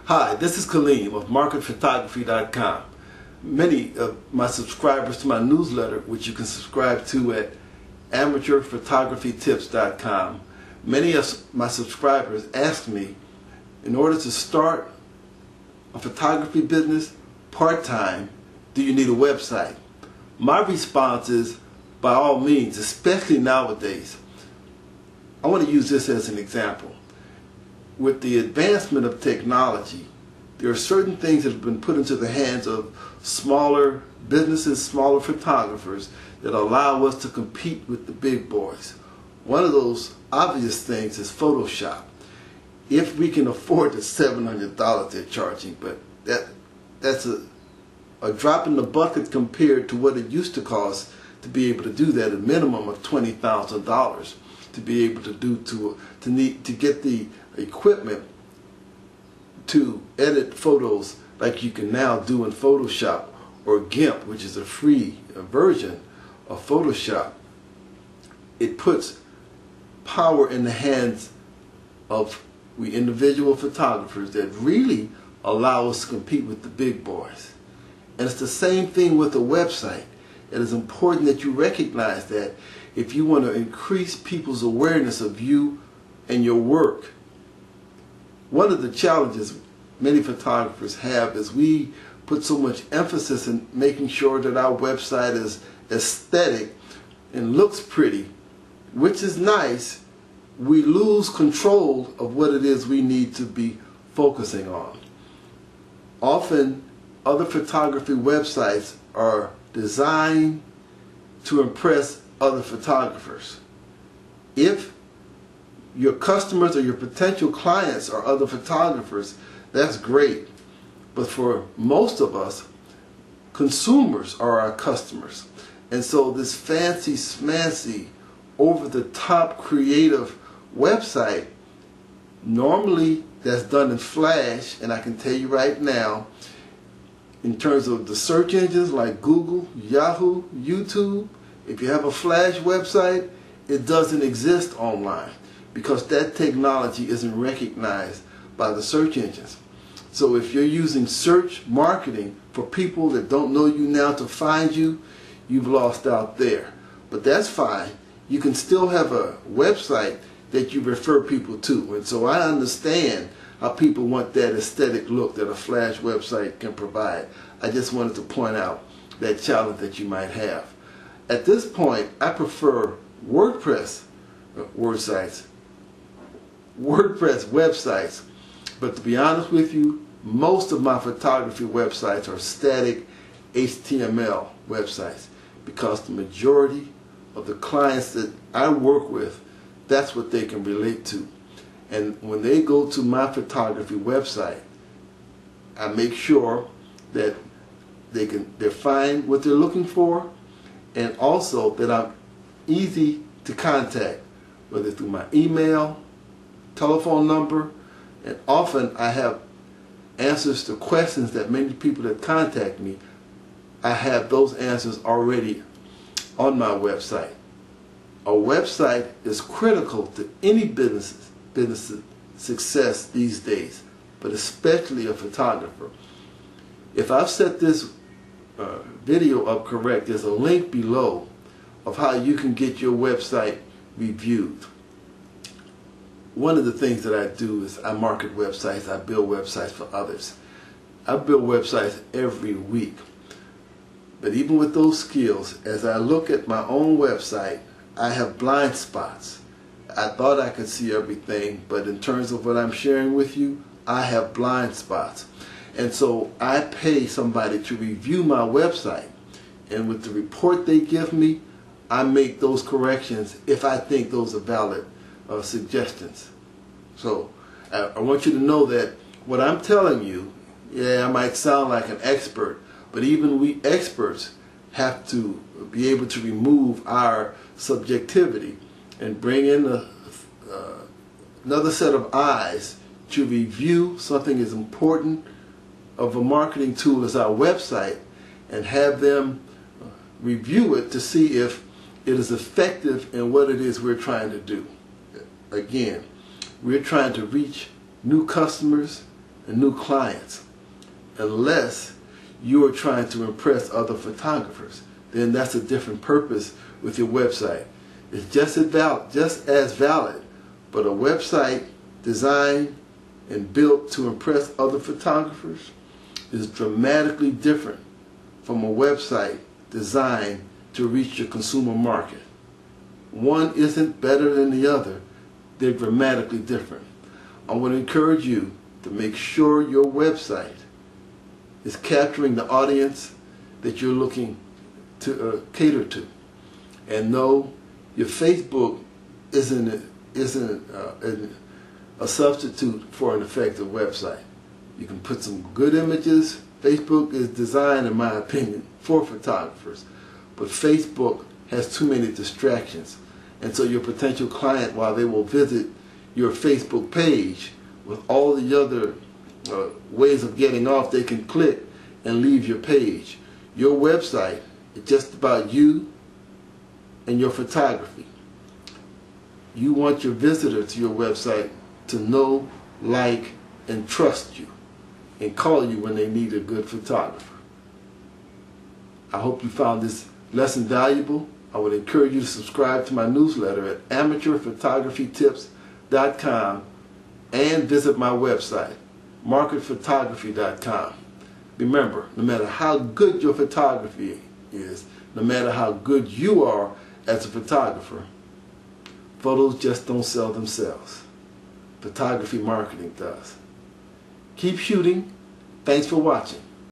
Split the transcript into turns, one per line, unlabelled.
Hi, this is Kaleem of MarketPhotography.com. Many of my subscribers to my newsletter, which you can subscribe to at AmateurPhotographyTips.com, many of my subscribers ask me, in order to start a photography business part-time, do you need a website? My response is, by all means, especially nowadays. I want to use this as an example. With the advancement of technology, there are certain things that have been put into the hands of smaller businesses, smaller photographers, that allow us to compete with the big boys. One of those obvious things is Photoshop. If we can afford the $700 they're charging, but that's a drop in the bucket compared to what it used to cost to be able to do that, a minimum of $20,000 to be able to do to get the equipment to edit photos like you can now do in Photoshop or GIMP, which is a free version of Photoshop. It puts power in the hands of we individual photographers that really allow us to compete with the big boys. And it's the same thing with a website. It is important that you recognize that if you want to increase people's awareness of you and your work. One of the challenges many photographers have is we put so much emphasis in making sure that our website is aesthetic and looks pretty, which is nice. We lose control of what it is we need to be focusing on. Often, other photography websites are designed to impress other photographers. If your customers or your potential clients are other photographers, that's great. But for most of us, consumers are our customers. And so this fancy smancy, over-the-top creative website, normally that's done in Flash, and I can tell you right now, in terms of the search engines like Google, Yahoo, YouTube, if you have a Flash website, it doesn't exist online because that technology isn't recognized by the search engines. So if you're using search marketing for people that don't know you now to find you, you've lost out there. But that's fine. You can still have a website that you refer people to. And so I understand how people want that aesthetic look that a Flash website can provide. I just wanted to point out that challenge that you might have. At this point, I prefer WordPress websites. But to be honest with you, most of my photography websites are static HTML websites because the majority of the clients that I work with, that's what they can relate to. And when they go to my photography website, I make sure that they find what they're looking for, and also that I'm easy to contact, whether through my email, telephone number, and often I have answers to questions that many people that contact me, I have those answers already on my website. A website is critical to any business success these days, but especially a photographer. If I've set this video up correct, there's a link below of how you can get your website reviewed. One of the things that I do is I market websites, I build websites for others. I build websites every week. But even with those skills, as I look at my own website, I have blind spots. I thought I could see everything, but in terms of what I'm sharing with you, I have blind spots. And so I pay somebody to review my website, and with the report they give me, I make those corrections if I think those are valid suggestions. So I want you to know that what I'm telling you, yeah, I might sound like an expert, but even we experts have to be able to remove our subjectivity and bring in another set of eyes to review something as important of a marketing tool as our website, and have them review it to see if it is effective in what it is we're trying to do. Again, we're trying to reach new customers and new clients. Unless you are trying to impress other photographers, then that's a different purpose with your website. It's just as valid, but a website designed and built to impress other photographers is dramatically different from a website designed to reach your consumer market. One isn't better than the other. They're dramatically different. I want to encourage you to make sure your website is capturing the audience that you're looking to cater to. And no, your Facebook isn't a substitute for an effective website. You can put some good images. Facebook is designed, in my opinion, for photographers. But Facebook has too many distractions. And so your potential client, while they will visit your Facebook page, with all the other ways of getting off, they can click and leave your page. Your website is just about you and your photography. You want your visitor to your website to know, like, and trust you, and call you when they need a good photographer. I hope you found this lesson valuable. I would encourage you to subscribe to my newsletter at amateurphotographytips.com and visit my website, marketphotography.com. Remember, no matter how good your photography is, no matter how good you are as a photographer, photos just don't sell themselves. Photography marketing does. Keep shooting. Thanks for watching.